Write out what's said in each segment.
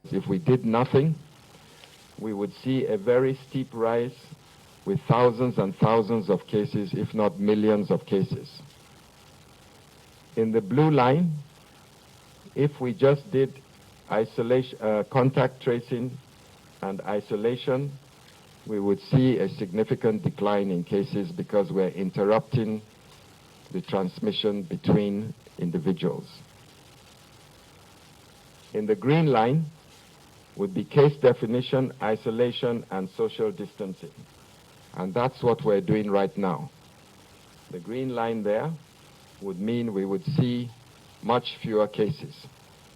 If we did nothing, we would see a very steep rise with thousands and thousands of cases, if not millions of cases. In the blue line, if we just did isolation, contact tracing and isolation, we would see a significant decline in cases because we're interrupting the transmission between individuals. In the green line would be case definition, isolation, and social distancing. And that's what we're doing right now. The green line there would mean we would see much fewer cases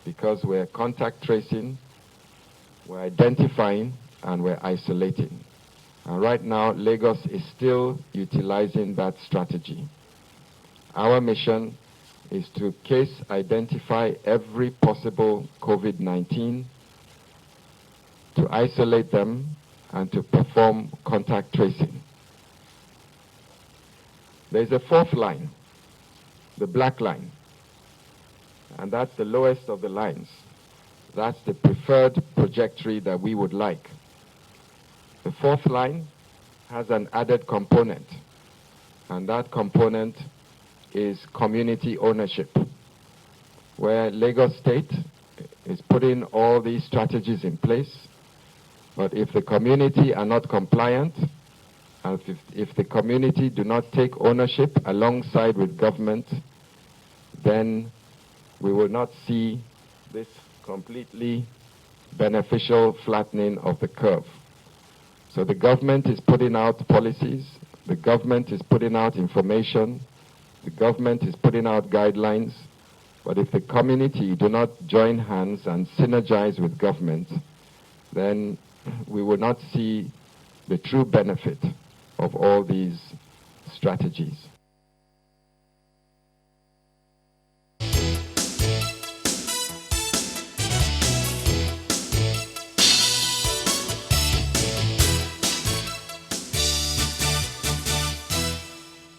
because we're contact tracing, we're identifying, and we're isolating. And right now, Lagos is still utilizing that strategy. Our mission is to case identify every possible COVID-19, to isolate them, and to perform contact tracing. There's a fourth line, the black line, and that's the lowest of the lines. That's the preferred trajectory that we would like. The fourth line has an added component, and that component is community ownership, where Lagos State is putting all these strategies in place. But if the community are not compliant, and if the community do not take ownership alongside with government, then we will not see this completely beneficial flattening of the curve. So the government is putting out policies, the government is putting out information, the government is putting out guidelines, but if the community do not join hands and synergize with government, then we will not see the true benefit of all these strategies.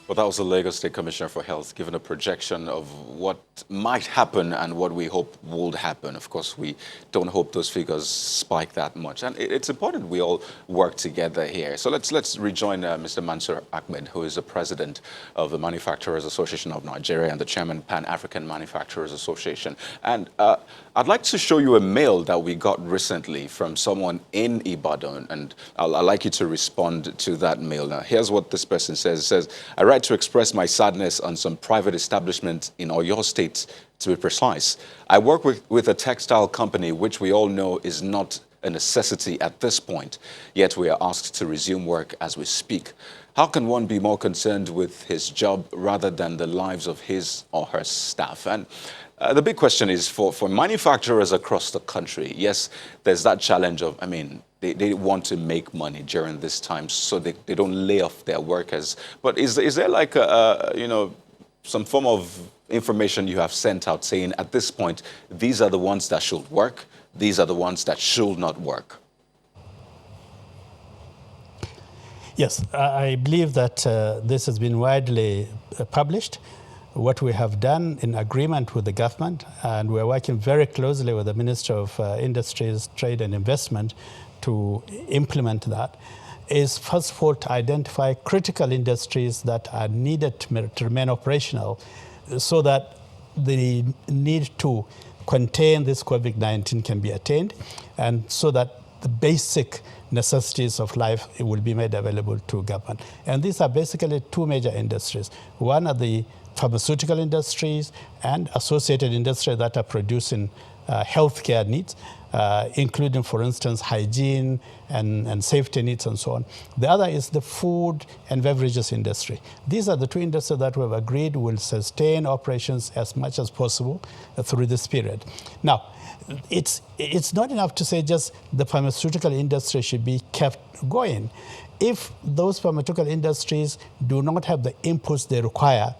Well, that was the Lagos State Commissioner for Health giving a projection of what might happen and what we hope would happen. Of course, we don't hope those figures spike that much. And it's important we all work together here. So let's rejoin Mr. Mansour Ahmed, who is the president of the Manufacturers Association of Nigeria and the chairman Pan-African Manufacturers Association. And I'd like to show you a mail that we got recently from someone in Ibadan, and I'd like you to respond to that mail. Now, here's what this person says. It says, I write to express my sadness on some private establishment in Oyo State, to be precise. I work with a textile company, which we all know is not a necessity at this point, yet we are asked to resume work as we speak. How can one be more concerned with his job rather than the lives of his or her staff? And the big question is for manufacturers across the country, yes, there's that challenge of, they want to make money during this time, so they don't lay off their workers. But is there like some form of information you have sent out saying at this point, these are the ones that should work, these are the ones that should not work? Yes, I believe that this has been widely published. What we have done in agreement with the government, and we're working very closely with the Minister of Industries, Trade and Investment to implement that, is first of all to identify critical industries that are needed to remain operational so that the need to contain this COVID-19 can be attained, and so that the basic necessities of life will be made available to government. And these are basically two major industries. One are the pharmaceutical industries and associated industries that are producing healthcare needs, including, for instance, hygiene and safety needs and so on. The other is the food and beverages industry. These are the two industries that we have agreed will sustain operations as much as possible through this period. Now, it's not enough to say just the pharmaceutical industry should be kept going. If those pharmaceutical industries do not have the inputs they require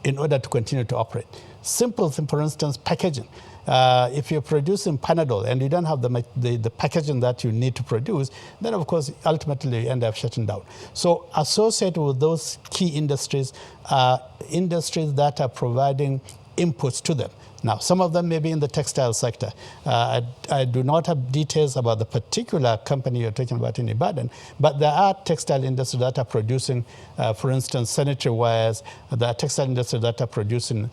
in order to continue to operate. Simple thing, for instance, packaging. If you're producing Panadol and you don't have the packaging that you need to produce, then of course, ultimately you end up shutting down. So associated with those key industries are industries that are providing inputs to them. Now, some of them may be in the textile sector. I do not have details about the particular company you're talking about in Ibadan, but there are textile industries that are producing, for instance, sanitary wires. There are textile industries that are producing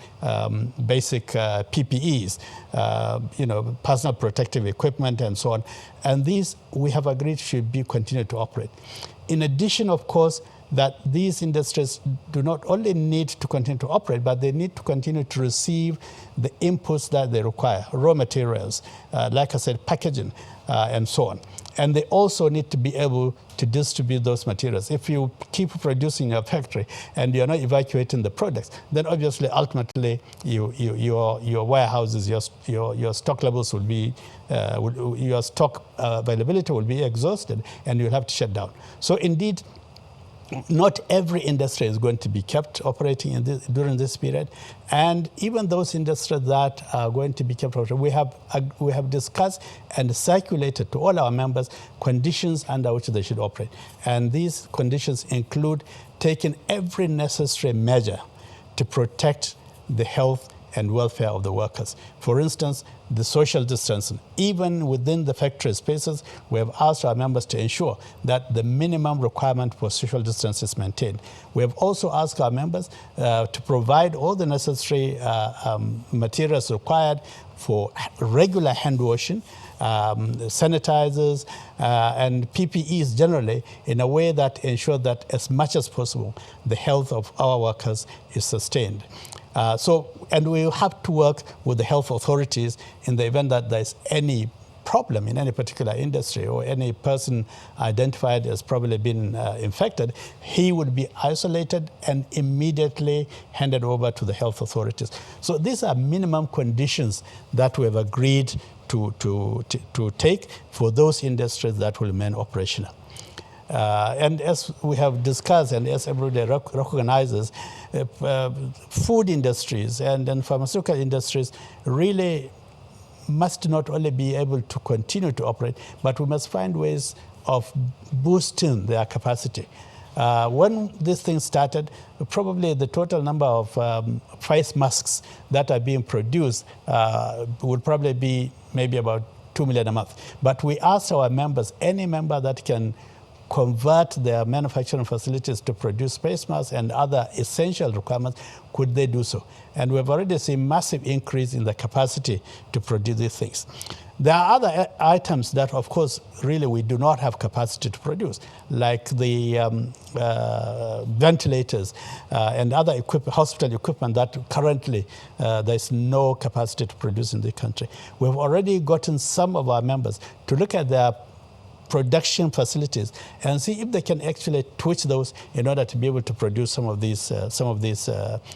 basic PPEs, personal protective equipment and so on. And these, we have agreed, should be continued to operate. In addition, of course, that these industries do not only need to continue to operate, but they need to continue to receive the inputs that they require, raw materials, like I said, packaging, and so on. And they also need to be able to distribute those materials. If you keep producing your factory and you're not evacuating the products, then obviously, ultimately, your warehouses, your stock levels will be, your stock availability will be exhausted, and you'll have to shut down. So indeed, not every industry is going to be kept operating during this period, and even those industries that are going to be kept operating, we have discussed and circulated to all our members conditions under which they should operate, and these conditions include taking every necessary measure to protect the health and welfare of the workers. For instance, the social distancing. Even within the factory spaces, we have asked our members to ensure that the minimum requirement for social distance is maintained. We have also asked our members to provide all the necessary materials required for regular hand washing, sanitizers, and PPEs generally, in a way that ensure that as much as possible, the health of our workers is sustained. And we have to work with the health authorities in the event that there's any problem in any particular industry or any person identified as probably been infected. He would be isolated and immediately handed over to the health authorities. So these are minimum conditions that we have agreed to take for those industries that will remain operational. And as we have discussed and as everybody recognizes, food industries and pharmaceutical industries really must not only be able to continue to operate, but we must find ways of boosting their capacity. When this thing started, probably the total number of face masks that are being produced would probably be maybe about 2 million a month. But we asked our members, any member that can convert their manufacturing facilities to produce face masks and other essential requirements, could they do so? And we've already seen massive increase in the capacity to produce these things. There are other items that, of course, really we do not have capacity to produce, like the ventilators and other hospital equipment that currently there's no capacity to produce in the country. We've already gotten some of our members to look at their production facilities and see if they can actually twitch those in order to be able to produce some of these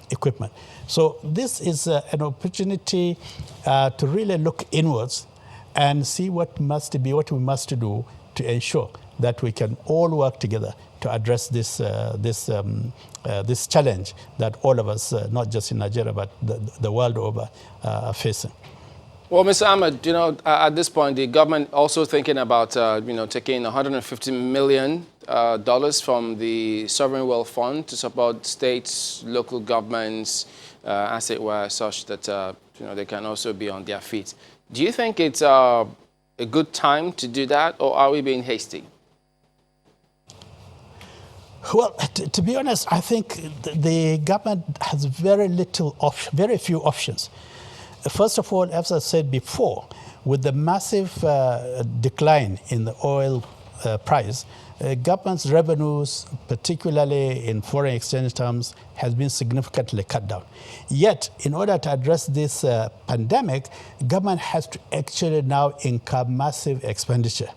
equipment. So this is an opportunity to really look inwards and see what we must do to ensure that we can all work together to address this challenge that all of us, not just in Nigeria but the world over, are facing. Well, Mr. Ahmed, at this point, the government also thinking about, taking $150 million from the Sovereign Wealth Fund to support states, local governments, as it were, such that, they can also be on their feet. Do you think it's a good time to do that, or are we being hasty? Well, to be honest, I think the government has very few options. First of all, as I said before, with the massive decline in the oil price, government's revenues, particularly in foreign exchange terms, has been significantly cut down. Yet, in order to address this pandemic, government has to actually now incur massive expenditure.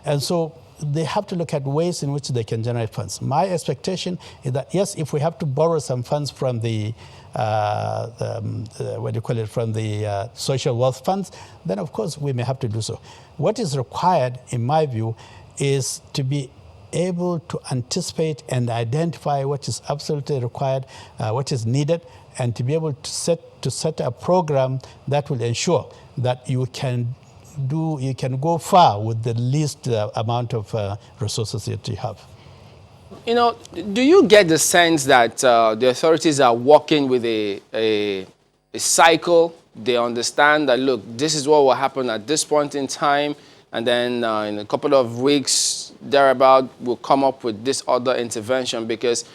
And so they have to look at ways in which they can generate funds. My expectation is that, yes, if we have to borrow some funds from the from the social wealth funds, then of course we may have to do so. What is required, in my view, is to be able to anticipate and identify what is absolutely required, what is needed, and to be able to set a program that will ensure that you can go far with the least amount of resources that you have. Do you get the sense that the authorities are working with a cycle they understand that, look, this is what will happen at this point in time, and then in a couple of weeks, thereabout, we'll come up with this other intervention? Because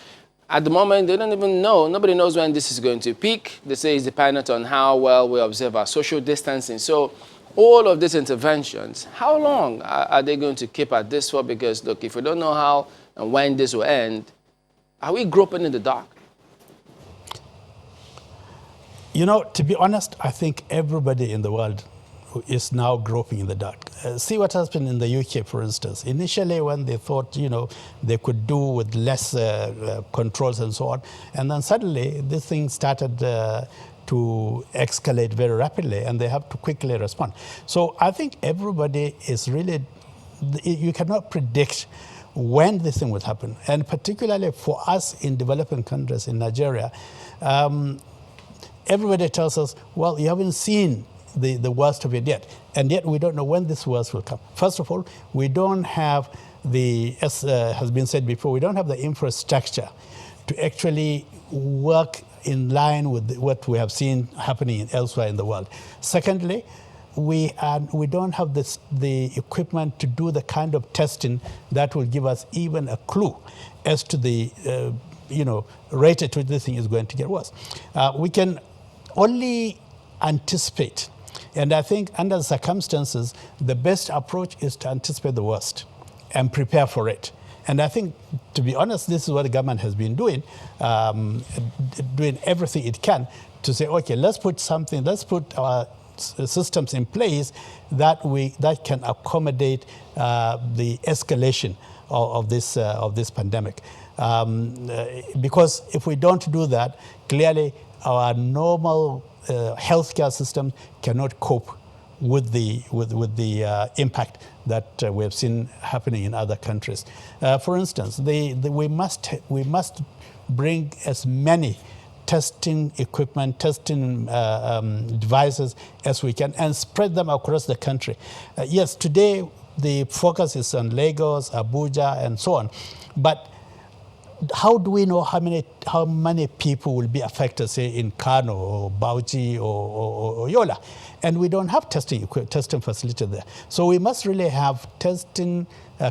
at the moment, they don't even know. Nobody knows when this is going to peak. They say it's dependent on how well we observe our social distancing. So all of these interventions, how long are they going to keep at this for? Because, look, if we don't know how and when this will end, are we groping in the dark? You know, to be honest, I think everybody in the world is now groping in the dark. See what has been in the UK, for instance. Initially, when they thought, you know, they could do with less controls and so on, and then suddenly this thing started to escalate very rapidly, and they have to quickly respond. So I think everybody is really, you cannot predict when this thing will happen. And particularly for us in developing countries, in Nigeria, everybody tells us, well, you haven't seen the worst of it yet. And yet we don't know when this worst will come. First of all, we don't have as has been said before, we don't have the infrastructure to actually work in line with what we have seen happening elsewhere in the world. Secondly, we don't have the equipment to do the kind of testing that will give us even a clue as to the rate at which this thing is going to get worse. We can only anticipate. And I think under the circumstances, the best approach is to anticipate the worst and prepare for it. And I think, to be honest, this is what the government has been doing, doing everything it can to say, okay, let's put our systems in place that can accommodate the escalation of this pandemic. Because if we don't do that, clearly our normal healthcare system cannot cope with the impact that we have seen happening in other countries. For instance, we must bring as many testing equipment, testing devices as we can, and spread them across the country. Yes, today the focus is on Lagos, Abuja, and so on, but how do we know how many people will be affected, say, in Kano or Bauchi or Yola? And we don't have testing facility there. So we must really have testing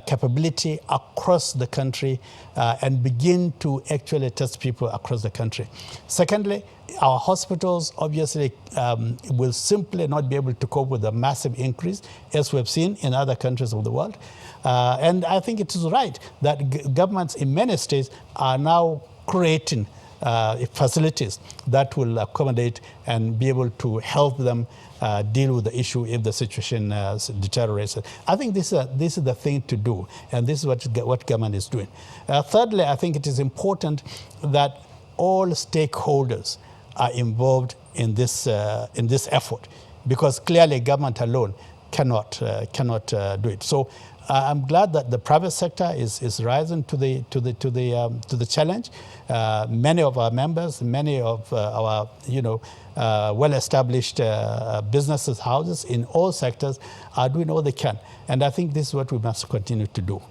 capability across the country and begin to actually test people across the country. Secondly, our hospitals obviously will simply not be able to cope with a massive increase, as we've seen in other countries of the world. And I think it is right that governments in many states are now creating facilities that will accommodate and be able to help them deal with the issue if the situation deteriorates. I think this is the thing to do, and this is what government is doing. Thirdly, I think it is important that all stakeholders are involved in this effort, because clearly government alone cannot do it. So I'm glad that the private sector is rising to the challenge. Many of our members, many of our well-established businesses, houses in all sectors are doing all they can, and I think this is what we must continue to do.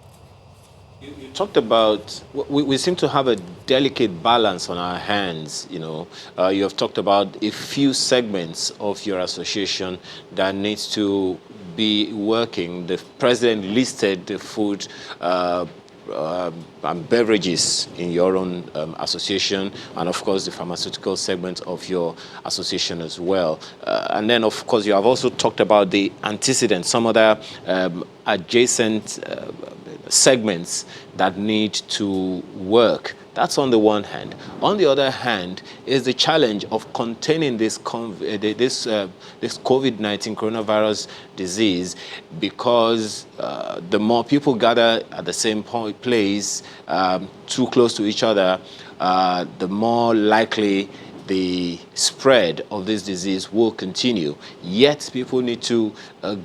You talked about, we seem to have a delicate balance on our hands. You have talked about a few segments of your association that needs to be working. The president listed the food and beverages in your own association, and of course the pharmaceutical segment of your association as well. And then of course you have also talked about the antecedents, some other adjacent segments that need to work. That's on the one hand. On the other hand is the challenge of containing this COVID-19 coronavirus disease, because the more people gather at the same place, too close to each other, the more likely the spread of this disease will continue. Yet people need to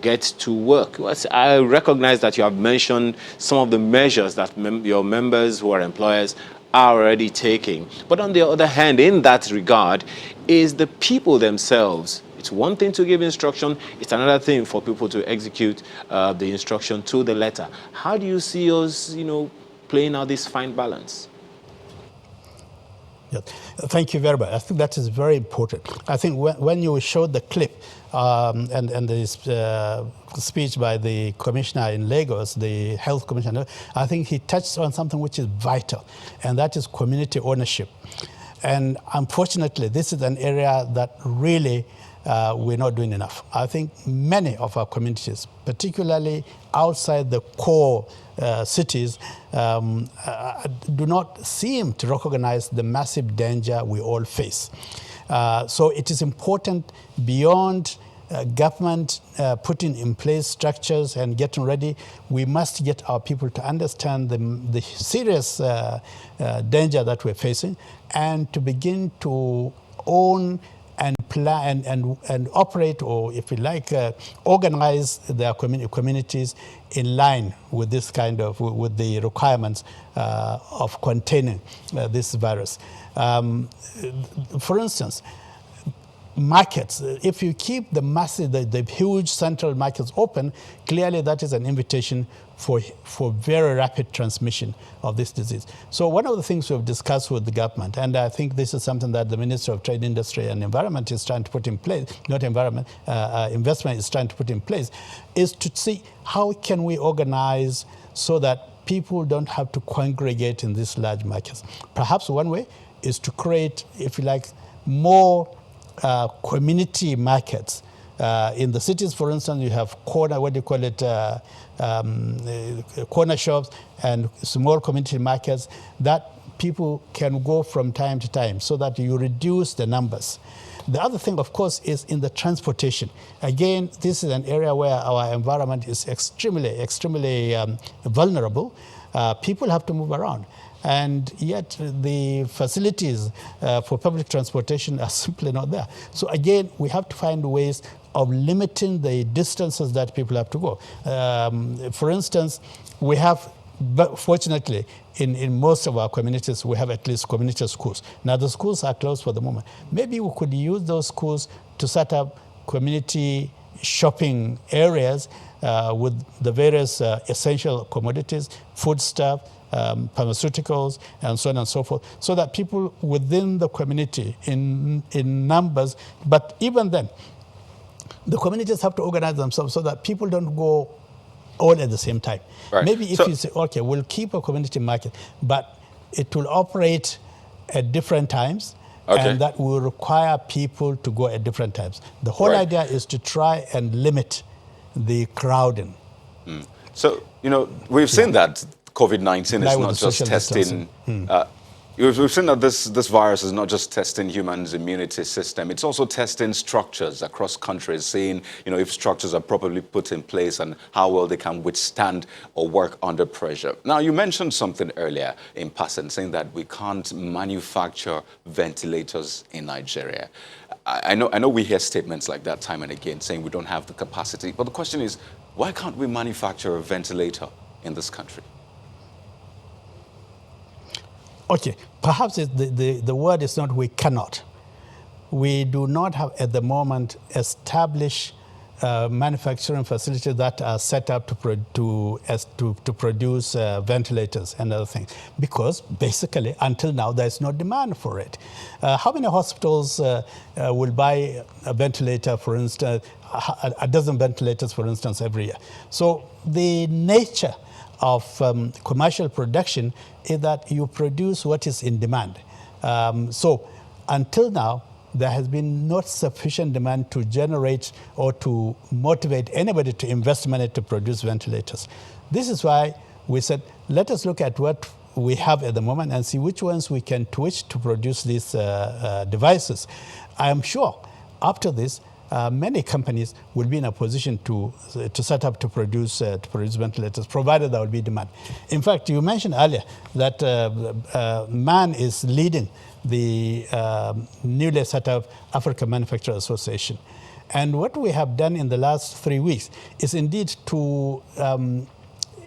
get to work. I recognize that you have mentioned some of the measures that your members who are employers are already taking. But on the other hand, in that regard, is the people themselves. It's one thing to give instruction, it's another thing for people to execute the instruction to the letter. How do you see us, playing out this fine balance? Yes. Thank you very much. I think that is very important. I think when you showed the clip and this speech by the commissioner in Lagos, the health commissioner, I think he touched on something which is vital, and that is community ownership. And unfortunately, this is an area that really we're not doing enough. I think many of our communities, particularly outside the core cities, do not seem to recognize the massive danger we all face. So it is important beyond government putting in place structures and getting ready, we must get our people to understand the serious danger that we're facing and to begin to own and plan and operate, or if you like, organize their communities in line with this kind of, with the requirements of containing this virus. For instance, markets, if you keep the massive, the huge central markets open, clearly that is an invitation for very rapid transmission of this disease. So one of the things we've discussed with the government, and I think this is something that the Minister of Trade, Industry and Environment is trying to put in place, not environment, investment is trying to put in place, is to see how can we organize so that people don't have to congregate in these large markets. Perhaps one way is to create, if you like, more community markets. In the cities, for instance, you have corner shops and small community markets that people can go from time to time so that you reduce the numbers. The other thing, of course, is in the transportation. Again, this is an area where our environment is extremely vulnerable. People have to move around. And yet the facilities for public transportation are simply not there. So again, we have to find ways of limiting the distances that people have to go. For instance, we have, but fortunately, in most of our communities, we have at least community schools. Now the schools are closed for the moment. Maybe we could use those schools to set up community shopping areas with the various essential commodities, foodstuff, pharmaceuticals, and so on and so forth, so that people within the community in numbers, but even then, the communities have to organize themselves so that people don't go all at the same time. Right. Maybe if you say, okay, we'll keep a community market, but it will operate at different times, okay, and that will require people to go at different times. The whole right. idea is to try and limit the crowding. So, we've seen that COVID-19 is not just testing. We've seen that this virus is not just testing humans' immunity system. It's also testing structures across countries, seeing if structures are properly put in place and how well they can withstand or work under pressure. Now, you mentioned something earlier in passing, saying that we can't manufacture ventilators in Nigeria. I know we hear statements like that time and again, saying we don't have the capacity. But the question is, why can't we manufacture a ventilator in this country? Okay, perhaps the word is not we cannot. We do not have at the moment established manufacturing facilities that are set up to produce ventilators and other things, because basically until now there's no demand for it. How many hospitals will buy a ventilator, for instance, a dozen ventilators, for instance, every year? So the nature of commercial production is that you produce what is in demand. So until now, there has been not sufficient demand to generate or to motivate anybody to invest money to produce ventilators. This is why we said, let us look at what we have at the moment and see which ones we can twitch to produce these devices. I am sure after this, many companies will be in a position to set up to produce ventilators, provided there will be demand. In fact, you mentioned earlier that MAN is leading the newly set up African Manufacturers Association. And what we have done in the last 3 weeks is indeed to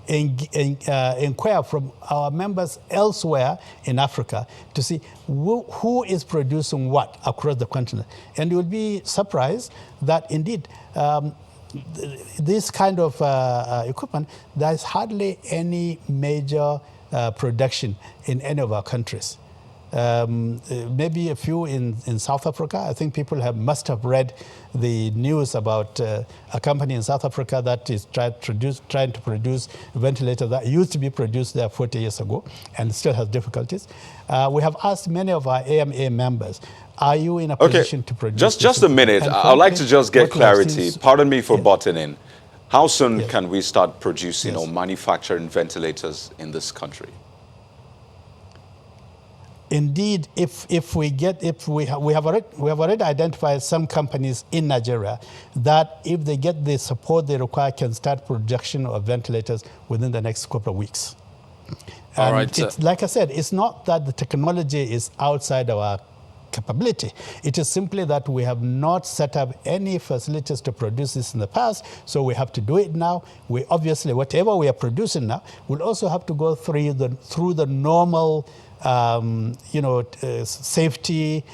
inquire from our members elsewhere in Africa to see who is producing what across the continent. And you will be surprised that indeed this kind of equipment, there is hardly any major production in any of our countries. maybe a few in South Africa. I think people must have read the news about a company in South Africa that is trying to produce ventilators that used to be produced there 40 years ago and still has difficulties. We have asked many of our AMA members, are you in a position to produce? Just a minute. And I'd like to just get what we have clarity. seen- Pardon me for Yes. butting in. How soon Yes. can we start producing Yes. or manufacturing ventilators in this country? Indeed, we have already identified some companies in Nigeria that if they get the support they require can start production of ventilators within the next couple of weeks. All And right, it's, like I said, it's not that the technology is outside our capability. It is simply that we have not set up any facilities to produce this in the past, so we have to do it now. We obviously, whatever we are producing now, will also have to go through the normal safety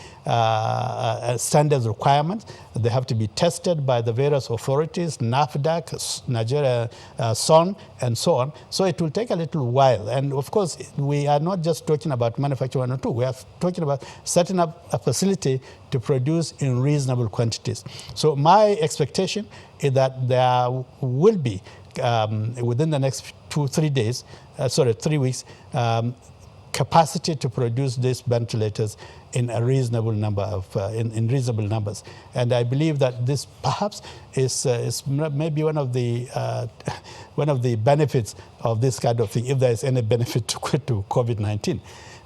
standards requirements. They have to be tested by the various authorities, NAFDAC, Nigeria, SON, and so on. So it will take a little while. And of course, we are not just talking about manufacturing 1 or 2. We are talking about setting up a facility to produce in reasonable quantities. So my expectation is that there will be, within the next 3 weeks, capacity to produce these ventilators in a reasonable number of in reasonable numbers, and I believe that this perhaps is maybe one of the benefits of this kind of thing, if there is any benefit to COVID-19.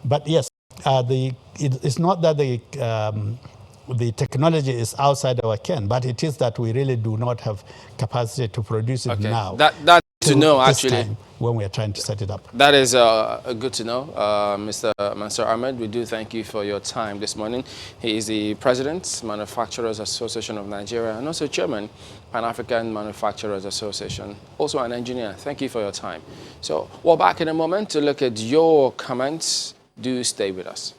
But yes, it's not that the technology is outside our ken, but it is that we really do not have capacity to produce it now. That's to know, actually. Time when we are trying to set it up. That is good to know. Mr. Mansur Ahmed, we do thank you for your time this morning. He is the President, Manufacturers Association of Nigeria, and also Chairman, Pan-African Manufacturers Association, also an engineer. Thank you for your time. So we're back in a moment to look at your comments. Do stay with us.